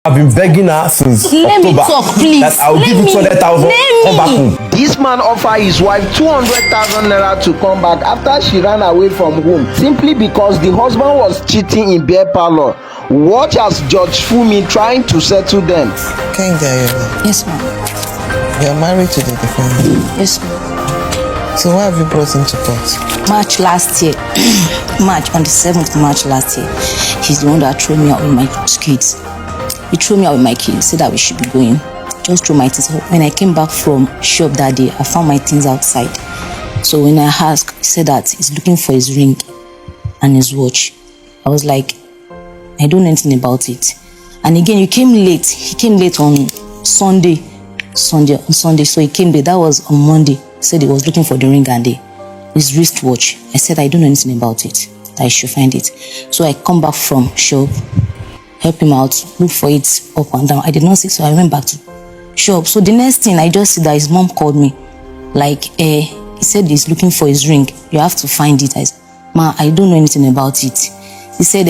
I've been begging her since Let October me talk, please. that I'll give you 200,000. Come back home. This man offered his wife 200,000 naira to come back after she ran away from home simply because the husband was cheating in beer parlor. Watch as Judge Fumi trying to settle them. Yes, ma'am. You're married to the defendant? Yes, ma'am. So why have you brought him to court? March last year. March, on the 7th of March last year. He's the one that threw me out with my kids. He threw me out with my kids, said that we should be going. Just threw my things out. When I came back from shop that day, I found my things outside. So when I asked, he said that he's looking for his ring and his watch. I was like, I don't know anything about it. And again, you came late. He came late on Sunday. So he came late. That was on Monday. He said he was looking for the ring and his wristwatch. I said, I don't know anything about it. I should find it. So I come back from shop, help him out, look for it up and down. I did not see, so I went back to shop. So the next thing, I just see that his mom called me. Like, he said he's looking for his ring. You have to find it. I said, Ma, I don't know anything about it. He said,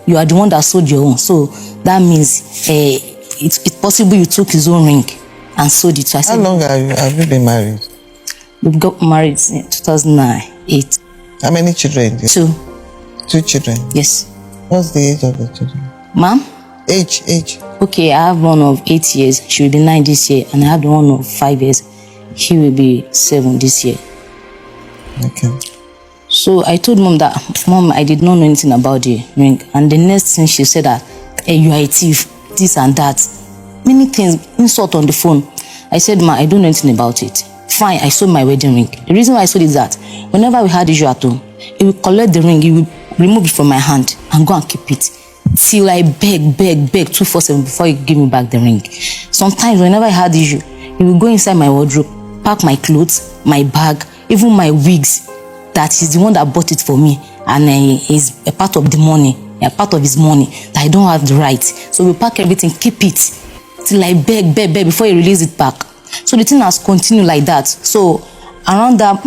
you are the one that sold your own. So that means it's possible you took his own ring and sold it. So I said, how long have you been married? We got married in 2008. How many children? 2. 2 children? Yes. What's the age of the children? Ma'am? Age. Okay, I have one of 8 years. She will be 9 this year. And I have the one of 5 years. He will be 7 this year. Okay. So I told Mom that, Mom, I did not know anything about the ring. And the next thing she said that, hey, you are a thief, this and that. Many things, insult on the phone. I said, Ma, I don't know anything about it. Fine, I sold my wedding ring. The reason why I sold is that whenever we had issue at home, he will collect the ring, he will remove it from my hand and go and keep it. Till I beg 247 before he give me back the ring. Sometimes whenever I had issue, he will go inside my wardrobe, pack my clothes, my bag, even my wigs. That he's the one that bought it for me, and is a part of the money, a part of his money that I don't have the right. So we pack everything, keep it till I beg before he release it back. So the thing has continued like that. So around that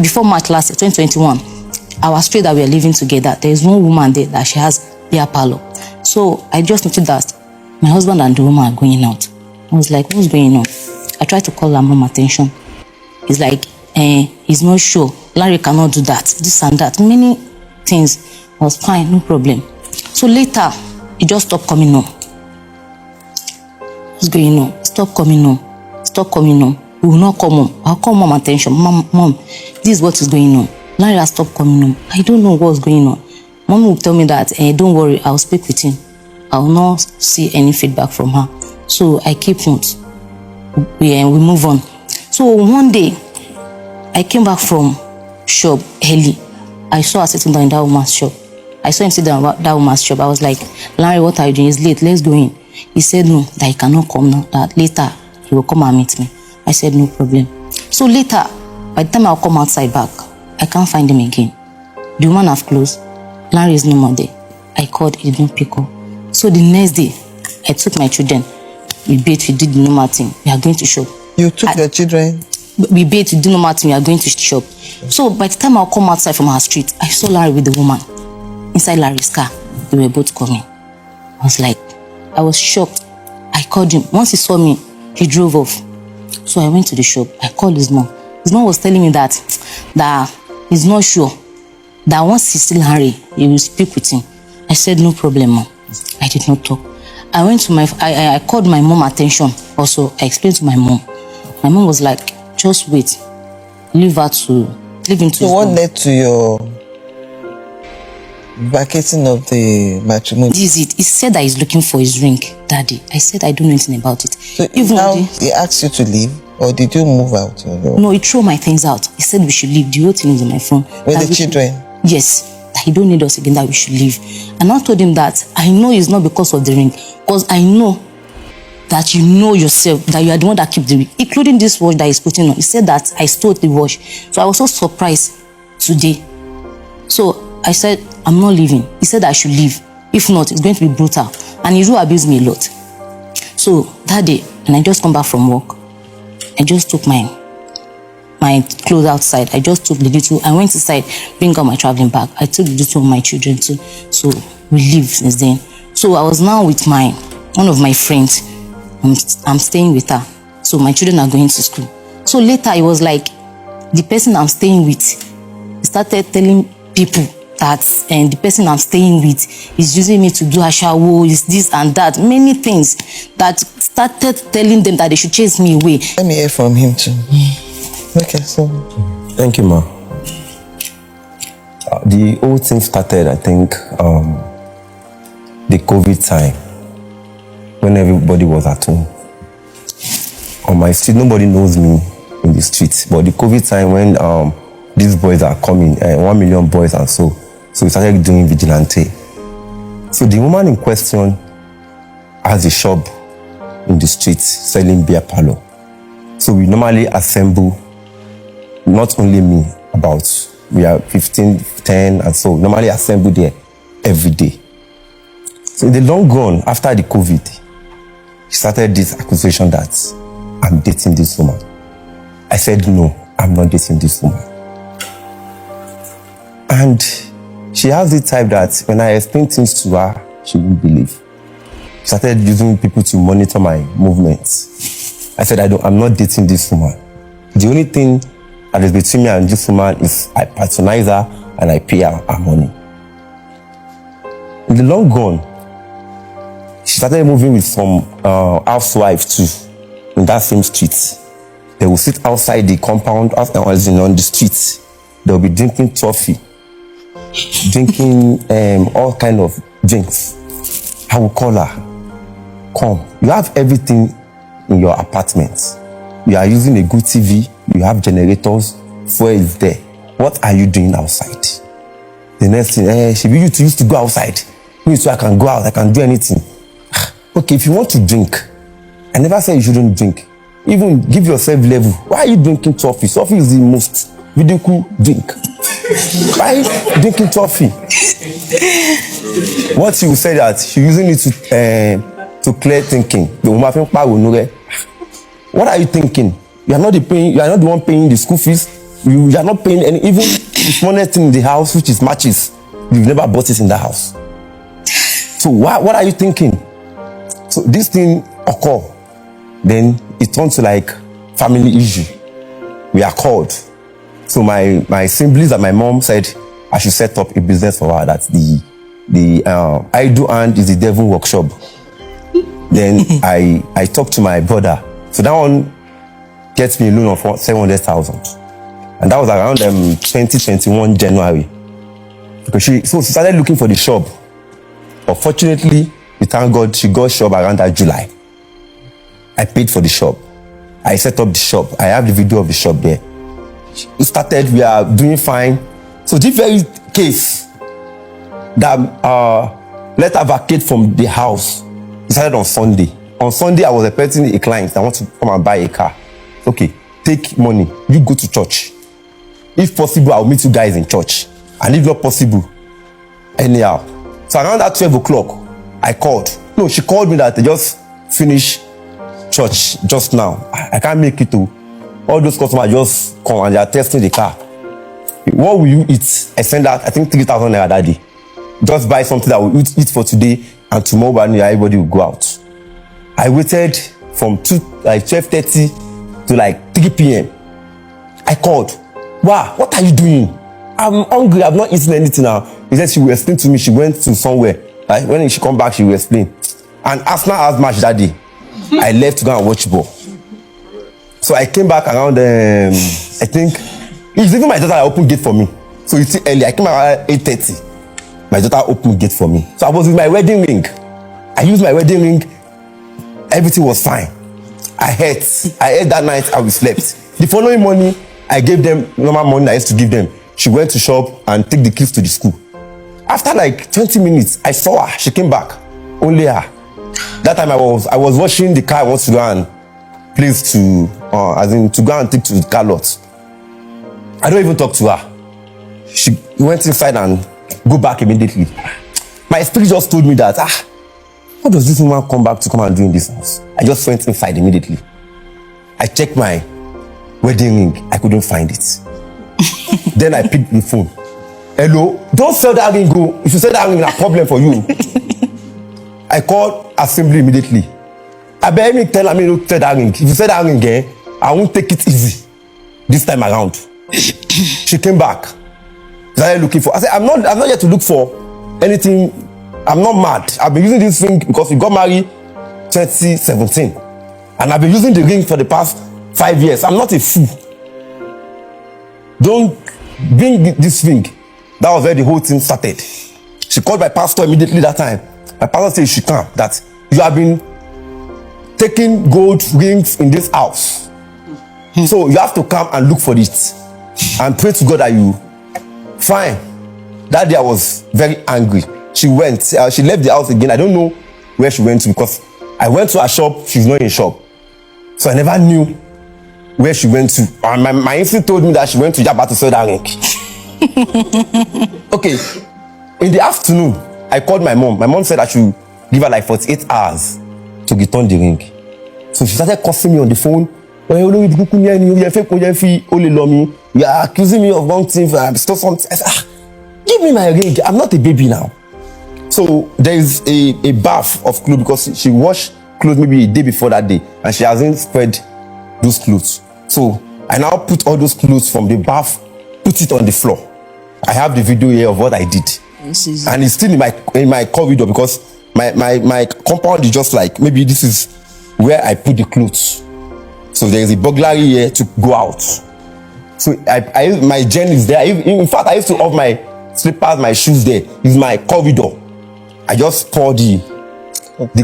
before March last year, 2021, our street that we are living together, there is one woman there that she has beer parlor. So I just noticed that my husband and the woman are going out. I was like, what's going on? I tried to call her mom attention. He's like, he's not sure. Larry cannot do that, this and that. Many things. I was fine, no problem. So later, he just stopped coming home. What's going on? Stop coming home. Stop coming home. We will not come home. I'll call mom attention. Mom, this is what is going on. Larry has stopped coming home. I don't know what's going on. Mom will tell me that, don't worry, I'll speak with him. I will not see any feedback from her. So I keep mute. We move on. So one day, I came back from shop early. I saw her sitting down in that woman's shop. I saw him sit down in that woman's shop. I was like, Larry, what are you doing? It's late. Let's go in. He said no, that he cannot come now. That later he will come and meet me. I said no problem. So later, by the time I'll come outside back, I can't find him again. The woman have closed. Larry is no more there. I called, he didn't pick up. So the next day, I took my children. We bathed, we did the normal thing. We are going to shop. You took your children? We bathed, we did normal thing. We are going to shop. So by the time I'll come outside from our street, I saw Larry with the woman. Inside Larry's car, they were both coming. I was shocked. I called him. Once he saw me, he drove off. So I went to the shop. I called his mom. His mom was telling me that he's not sure. That once he see Larry, he will speak with him. I said, no problem, Mom. I did not talk. I called my mom attention. Also, I explained to my mom. My mom was like, just wait. Leave him to So what led to your vacating of the matrimony? This is it. He said that he's looking for his ring, Daddy. I said I don't know anything about it. So even now he asked you to leave, or did you move out? No, he threw my things out. He said we should leave. The whole thing is on my phone. With the children? Yes. That he don't need us again, that we should leave. And I told him that I know it's not because of the ring, because I know that you know yourself, that you are the one that keep the ring, including this watch that he's putting on. He said that I stole the watch. So I was so surprised today. So I said, I'm not leaving. He said I should leave. If not, it's going to be brutal. And he do abuse me a lot. So that day, and I just come back from work, I just took my clothes outside. I just took the little, I went inside, bring out my traveling bag. I took the little of my children too. So we leave since then. So I was now with my one of my friends. I'm staying with her. So my children are going to school. So later it was like the person I'm staying with started telling people that the person I'm staying with is using me to do ashawo, is this and that, many things that started telling them that they should chase me away. Let me hear from him too. Okay, so. Thank you, ma. The whole thing started, I think, the COVID time, when everybody was at home. On my street, nobody knows me in the street, but the COVID time when these boys are coming, 1 million boys and so we started doing vigilante. So the woman in question has a shop in the street selling beer parlor. So we normally assemble, not only me, we are 15, 10, and so normally assemble there every day. So in the long run, after the COVID, she started this accusation that I'm dating this woman. I said, no, I'm not dating this woman. And she has the type that when I explain things to her, she won't believe. She started using people to monitor my movements. I said, I'm not dating this woman. The only thing that is between me and this woman is I patronize her and I pay her money. In the long run, she started moving with some housewives too in that same street. They will sit outside the compound, as in on the street. They will be drinking toffee, drinking all kind of drinks. I will call her, come, you have everything in your apartment. You are using a good TV, you have generators, fuel is there. What are you doing outside? The next thing, she used to go outside. Me too, I can go out, I can do anything. Okay, if you want to drink, I never said you shouldn't drink. Even give yourself level. Why are you drinking toffee? Toffee is the most ridiculous drink. Why are you drinking toffee? What she will say that she using it to clear thinking. What are you thinking? You are not the one paying the school fees. You are not paying any, even the smallest thing in the house, which is matches. You've never bought it in the house. So what are you thinking? So this thing occur, then it turns to like family issue. We are called. So my siblings and my mom said I should set up a business for her. That the I do and is the devil workshop. Then I talked to my brother. So that one gets me a loan of 700,000, and that was around 2021 January. Because she started looking for the shop. Unfortunately, we thank God she got shop around that July. I paid for the shop. I set up the shop. I have the video of the shop there. It started, we are doing fine. So this very case that let her vacate from the house, it started on Sunday. On Sunday, I was expecting a client that wants to come and buy a car. Okay, take money, you go to church. If possible, I'll meet you guys in church. And if not possible, anyhow. So around that 12 o'clock, I called. No, she called me that they just finished church just now. I can't make it to. All those customers just come and they are testing the car. What will you eat? I sent out, I think 3,000 naira that day. Just buy something that we'll eat for today, and tomorrow morning everybody will go out. I waited from 12:30 to like 3 p.m. I called. Wow, what are you doing? I'm hungry, I've not eaten anything now. He said she will explain to me. She went to somewhere. Like, when she come back, she will explain. And Arsenal has match that day. I left to go and watch ball. So I came back around, I think, it's even my daughter that opened gate for me. So it's early. I came around 8:30. My daughter opened gate for me. So I was with my wedding ring. I used my wedding ring. Everything was fine. I ate that night and we slept. The following morning, I gave them normal money I used to give them. She went to shop and took the keys to the school. After like 20 minutes, I saw her. She came back. Only her. That time I was washing the car. I want to go and place to go and take to the car lot. I don't even talk to her. She went inside and go back immediately. My spirit just told me that, how does this woman come back to come and do in this house? I just went inside immediately. I checked my wedding ring. I couldn't find it. Then I picked the phone. Hello? Don't sell that ring, go. If you sell that ring, it's a problem for you. I called assembly immediately. I beg me tell me to set that ring. If you set that ring again, I won't take it easy this time around. She came back. Started looking for. I said, I'm not here to look for anything. I'm not mad. I've been using this ring because we got married 2017. And I've been using the ring for the past 5 years. I'm not a fool. Don't bring this ring. That was where the whole thing started. She called my pastor immediately that time. My pastor said she can't. That you have been taking gold rings in this house. So you have to come and look for it. And pray to God that you fine. That day I was very angry. She went. She left the house again. I don't know where she went to because I went to her shop. She's not in shop. So I never knew where she went to. And my instinct told me that she went to Jabba to sell that ring. Okay. In the afternoon, I called my mom. My mom said I should give her like 48 hours to return the ring. So she started cursing me on the phone. You are accusing me of wrong things. I stole something. I said, give me my ring. I'm not a baby now. So there is a bath of clothes because she washed clothes maybe a day before that day and she hasn't spread those clothes. So I now put all those clothes from the bath, put it on the floor. I have the video here of what I did. And it's still in my corridor because my compound is just like, maybe this is where I put the clothes. So there is a burglary here to go out. So my gen is there. In fact, I used to have my slippers, my shoes there. It's my corridor. I just pour the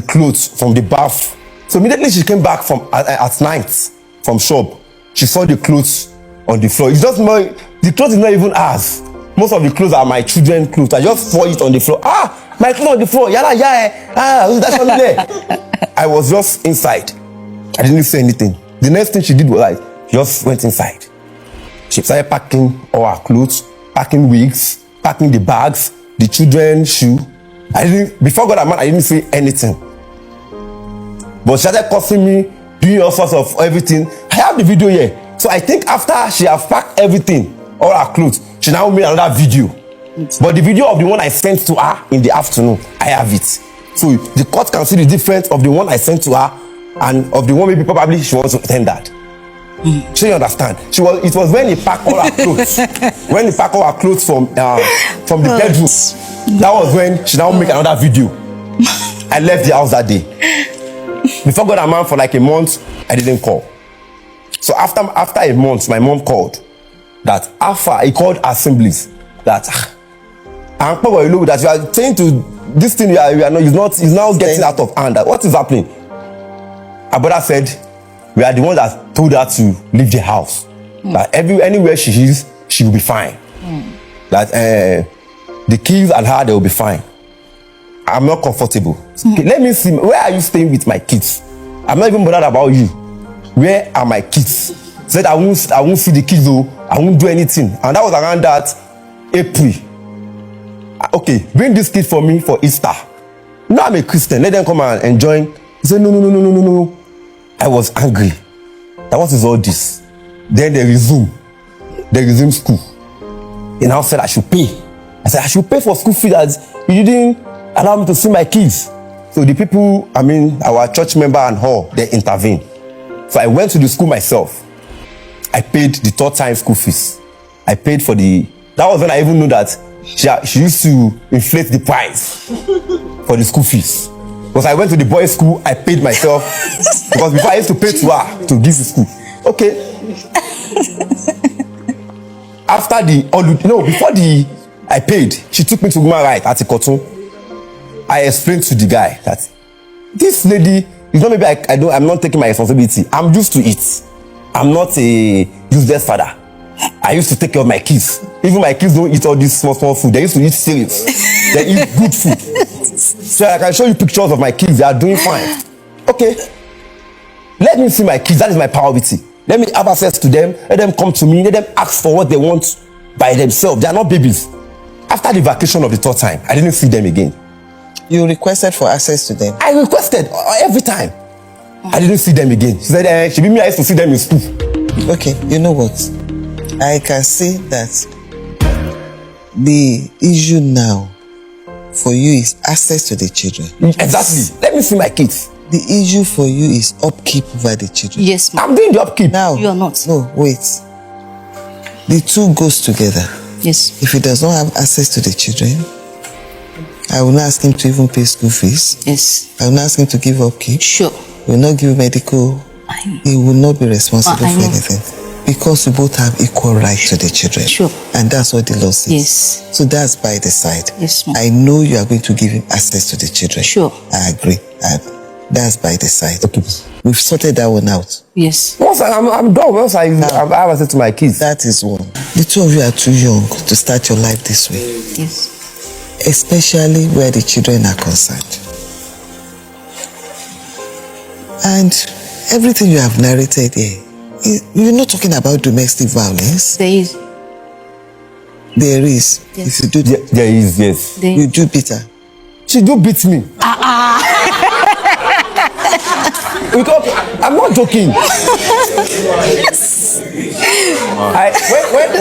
clothes from the bath. So immediately she came back from at night from shop. She saw the clothes on the floor. It's just more, the clothes is not even ours. Most of the clothes are my children's clothes. I just pour it on the floor. My clothes on the floor. Yala, that's on there. I was just inside. I didn't say anything. The next thing she did was she just went inside. She started packing all her clothes, packing wigs, packing the bags, the children's shoe. Before God and man, I didn't say anything. But she started cursing me, doing all sorts of everything. I have the video here. So I think after she has packed everything, all her clothes, she now made another video. But the video of the one I sent to her in the afternoon, I have it. So the court can see the difference of the one I sent to her and of the one maybe probably she wants to attend that. She understand. It was when he packed all her clothes. When he packed all her clothes from the bedroom. That was when she now make another video. I left the house that day. Before God and man for like a month, I didn't call. So after a month, my mom called. That after he called assemblies that that you are saying to this thing you are not is now getting out of hand. That what is happening? Her brother said we are the ones that told her to leave the house. That anywhere she is, she will be fine. That the kids and her, they will be fine. I'm not comfortable. Okay, let me see. Where are you staying with my kids? I'm not even bothered about you. Where are my kids? Said I won't see the kids though. I won't do anything. And that was around that April. Okay, bring this kid for me for Easter. Now I'm a Christian. Let them come and enjoy. He said no. I was angry. That what is all this? Then they resume school. He now said I should pay. I said I should pay for school fees as you didn't allow me to see my kids. So the people, our church member and all, they intervened. So I went to the school myself. I paid the third time school fees. I paid for that was when I even knew that she used to inflate the price for the school fees. Because I went to the boys' school, I paid myself. Because before I used to pay to her to give the school. Okay. Before I paid, she took me to human rights at Ikoton. I explained to the guy that this lady, it's not maybe I'm not taking my responsibility. I'm used to it. I'm not a useless father. I used to take care of my kids. Even my kids don't eat all this small food. They used to eat cereals. They eat good food. So I can show you pictures of my kids. They are doing fine. Okay. Let me see my kids. That is my priority. Let me have access to them. Let them come to me. Let them ask for what they want by themselves. They are not babies. After the vacation of the third time, I didn't see them again. You requested for access to them? I requested every time. I didn't see them again. She said, I used to see them in school. Okay, you know what? I can see that the issue now for you is access to the children. Exactly. Let me see my kids. The issue for you is upkeep over the children. Yes, ma'am. I'm doing the upkeep. Now, You are not. No, wait. The two goes together. Yes. If he does not have access to the children, I will not ask him to even pay school fees. Yes. I will not ask him to give upkeep. Sure. He will not give medical. He will not be responsible for anything. Because we both have equal right to the children. Sure. And that's what the law says. Yes. So that's by the side. Yes, ma'am. I know you are going to give him access to the children. Sure. I agree. That's by the side. Okay. We've sorted that one out. Yes. Once I'm done, once I have access to my kids. That is one. The two of you are too young to start your life this way. Yes. Especially where the children are concerned. And everything you have narrated here, you're not talking about domestic violence. There is. There is. Yes. If you do, There is, yes. There you do beat her. She do beat me. Because I'm not joking.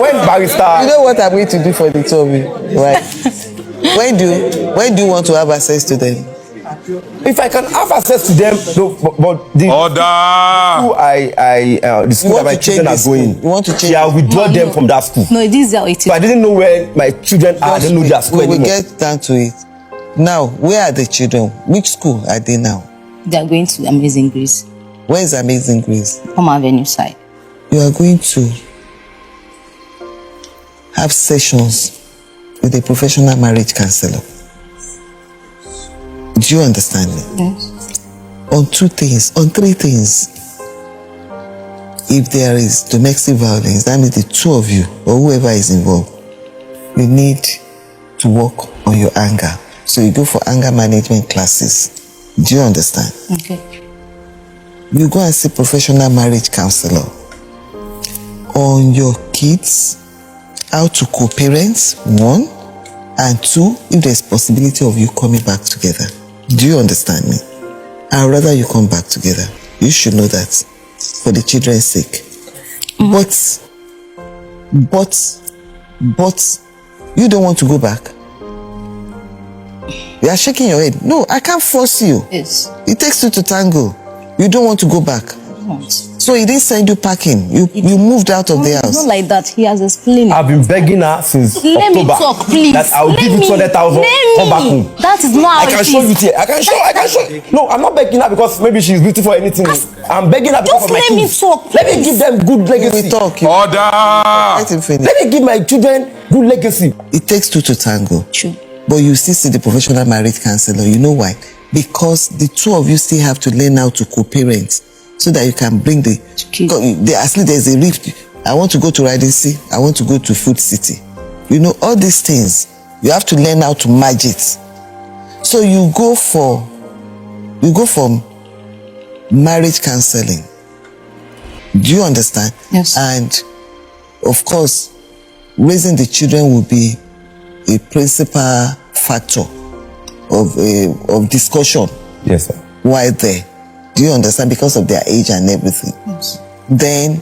When barrister. You know what I'm going to do for the two of you, right? When do you want to have access to them? If I can have access to them, no, but the Order. the school that my children are going, You want to change? I'll withdraw them from that school. No, this is how it is. So I didn't know where my children are. I don't know their school We will anymore. get down to it. Now, where are the children? Which school are they now? They are going to Amazing Grace. Where is Amazing Grace? Home Avenue side. You are going to have sessions with a professional marriage counselor. Do you understand me? Yes. On three things. If there is domestic violence, that means the two of you or whoever is involved, you need to work on your anger. So you go for anger management classes. Do you understand? Okay. You go and see professional marriage counselor on your kids, how to co-parent, one, and two, if there's possibility of you coming back together. Do you understand me? I'd rather you come back together. You should know that for the children's sake. But you don't want to go back. You are shaking your head. No, I can't force you. Yes. It takes two to tango. You don't want to go back. So he didn't send you packing. You moved out of the It's house. not like that. He has explained. I've been begging her since Let me October talk, please. that I'll give you 200,000. Come back home. That is not how I can it show you is. here. I can show. No, I'm not begging her because maybe she's beautiful or anything. I'm begging her because Just of my let me kids. talk, Let me please. give them good legacy. We talk. Order. Let him finish. Let me give my children good legacy. It takes two to tango. True. But you still see the professional marriage counselor. You know why? Because the two of you still have to learn how to co-parent so that you can bring the actually there's a rift. I want to go to Riding Sea. I want to go to Food City. You know, all these things, you have to learn how to merge it. So you go for marriage counseling. Do you understand? Yes. And of course, raising the children will be a principal factor of discussion. Yes, sir. Why there? Do you understand? Because of their age and everything. Yes. Then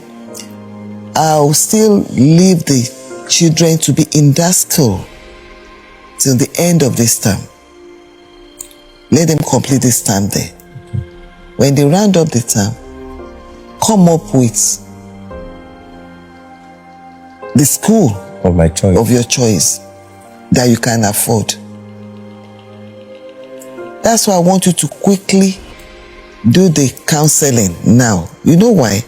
I'll still leave the children to be in that school till the end of this term. Let them complete this term there. When they round up the term, come up with the school Of my choice. of your choice that you can afford. That's why I want you to quickly do the counseling now. You know why?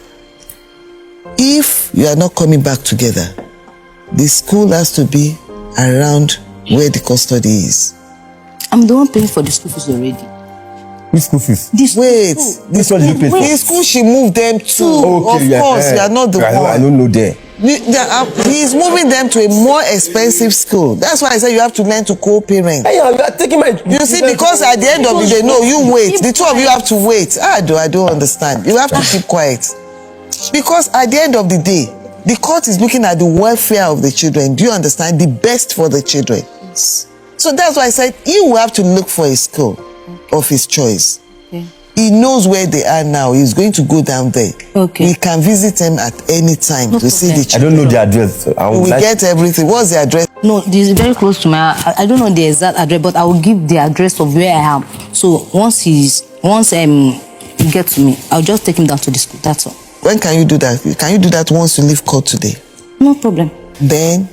If you are not coming back together, the school has to be around where the custody is. I'm the one paying for the school fees already. Which school fees? This Wait, This one you pay for. the school she moved them to. Of course, you are not the I one. don't know there. He's moving them to a more expensive school. That's why I said you have to learn to co-parent. Hey, you are taking my. You see, because at the end of the day, no, you wait. The two of you have to wait. I don't understand. You have to keep quiet. Because at the end of the day, the court is looking at the welfare of the children. Do you understand? The best for the children. So that's why I said you will have to look for a school of his choice. Okay. He knows where they are now. He's going to go down there. Okay. We can visit them at any time to see the I children. don't know the address. So I We would will like get everything. What's the address? No, this is very close to my. I don't know the exact address, but I will give the address of where I am. So once he gets to me, I'll just take him down to the school. That's all. When can you do that? Can you do that once you leave court today? No problem. Then,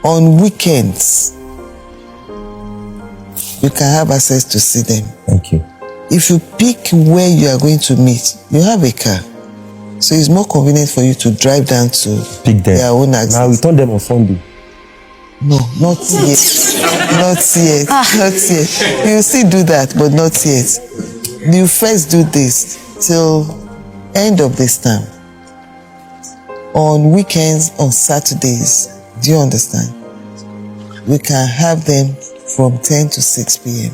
on weekends, you can have access to see them. Thank you. If you pick where you are going to meet, you have a car. So it's more convenient for you to drive down to Pick them. their own access. Now return them on Sunday. No, not yet. Not yet. Not yet. You still do that, but not yet. You first do this till end of this term. On weekends, on Saturdays, do you understand? We can have them from 10 to 6 p.m.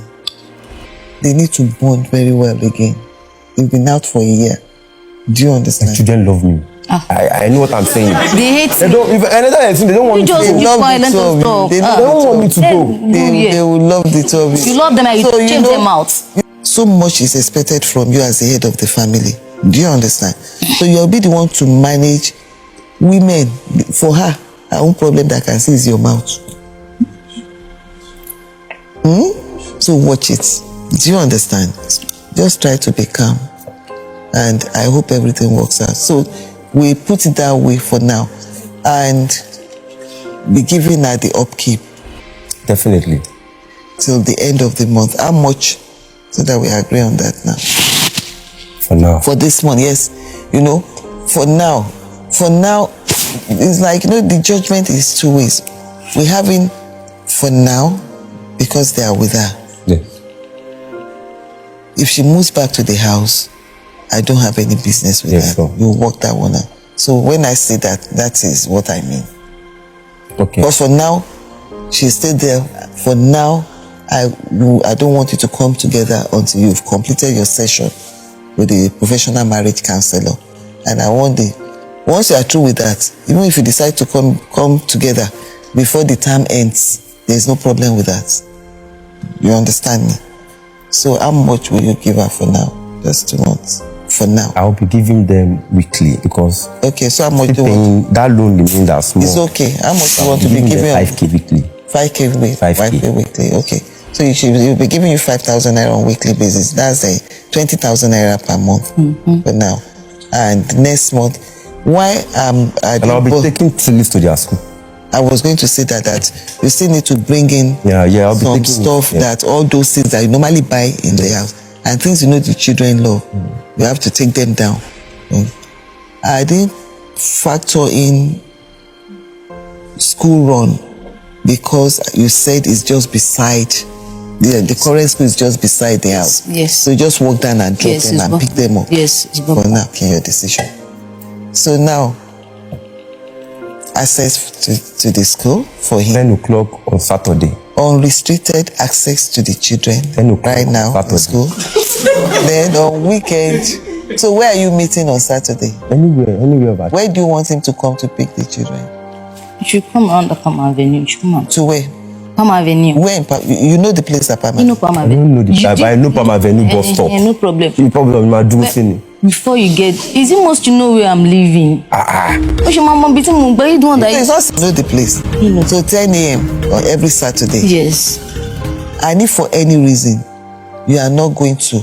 They need to bond very well again. They've been out for a year. Do you The understand? children love me. I know what I'm saying. They hate They don't. If anything, they don't want you. me to Just go. keep love quiet. the Let two of us you. talk. They don't want me to go. They will love the two of you. You love them and you So, change them out. So much is expected from you as the head of the family. Do you understand? So you'll be the one to manage women. For her own problem that I can see is your mouth. So watch it. Do you understand? Just try to be calm. And I hope everything works out. So we put it that way for now. And be giving her the upkeep Definitely. till the end of the month. How much? So that we agree on that now. For now. For this month, yes. You know, for now, it's like, you know, the judgment is two ways. We're having for now because they are with her. Yes. If she moves back to the house, I don't have any business with Yes, her. sure. You work that one out. So when I say that, that is what I mean. Okay. But for now, she stayed there. For now, I don't want you to come together until you've completed your session with the professional marriage counselor. And I want once you are through with that, even if you decide to come together before the term ends, there's no problem with that. You understand me? So how much will you give her for now? Just 2 months. For now. I'll be giving them weekly because Okay, so how much do you want? paying that loan remains that small. It's okay. How much do you I'll want to be them giving her? 5K weekly. 5K weekly. 5K. Weekly. Okay. So you'll be giving you 5,000 naira on weekly basis. That's 20,000 naira per month for now. And next month, why And I'll be taking Tillis to their school. I was going to say that you still need to bring in I'll be some taking stuff that all those things that you normally buy in the house and things you know the children love. You have to take them down. I didn't factor in school run because you said it's just beside the current school is just beside the house. Yes. So you just walk down and drop Yes, them it's and bo- pick them up. Yes, it's For bo- now, okay, your decision. So now, access to the school for him. 10 o'clock on Saturday. Unrestricted access to the children 10 o'clock right now on in school. Then on weekend. So where are you meeting on Saturday? Anywhere about. Where do you want him to come to pick the children? You should come around the Palm Avenue. You should come on. To where? Palm Avenue. Where in you know the place at Palm You know Avenue? Palm I Avenue. don't know the You type, but I know Palm Avenue bus stop. No problem. The problem is doing thing. Before you get, is it most you know where I'm living? What's your mama beating me? But you don't No, it's not know the place. So 10 a.m. on every Saturday. Yes. And if for any reason you are not going to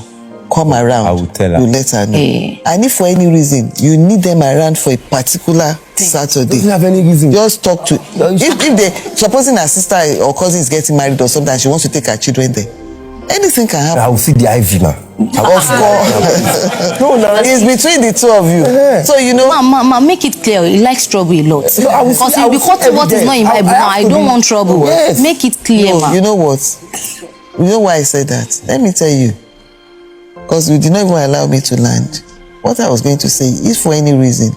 come around, I will tell her. you let her know. Eh. And if for any reason you need them around for a particular Saturday, Doesn't have any reason. just talk to. If they supposing her sister or cousin is getting married or something, and she wants to take her children there, anything can happen. I will see the IV now. Of course, No, no. it's between the two of you. So you know, Ma, make it clear. You like trouble a lot. No, I will Because see- I you'll be will see cutting what is evidence. not in my I book. have I to don't be- want trouble. Yes. Make it clear, ma. you know what? You know why I said that? Let me tell you. Because you did not even allow me to land. What I was going to say, if for any reason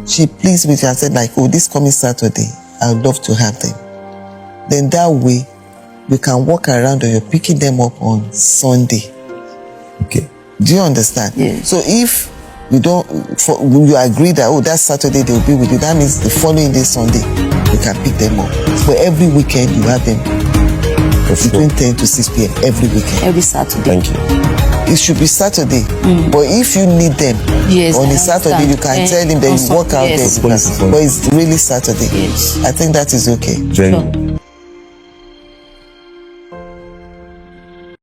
she pleased with you and said like, oh, this coming Saturday, I'd love to have them. Then that way, you can walk around or you're picking them up on Sunday. Okay. Do you understand? Yes. So if you don't, you agree that, oh, that Saturday they'll be with you, that means the following day, Sunday, you can pick them up. For every weekend, you have them between 10 to 6 p.m. every weekend. Every Saturday. Thank you. It should be Saturday. But if you need them Yes, on I a Saturday, you can tell him that you also, work out yes. there. But it's really Saturday. Yes. I think that is okay. Very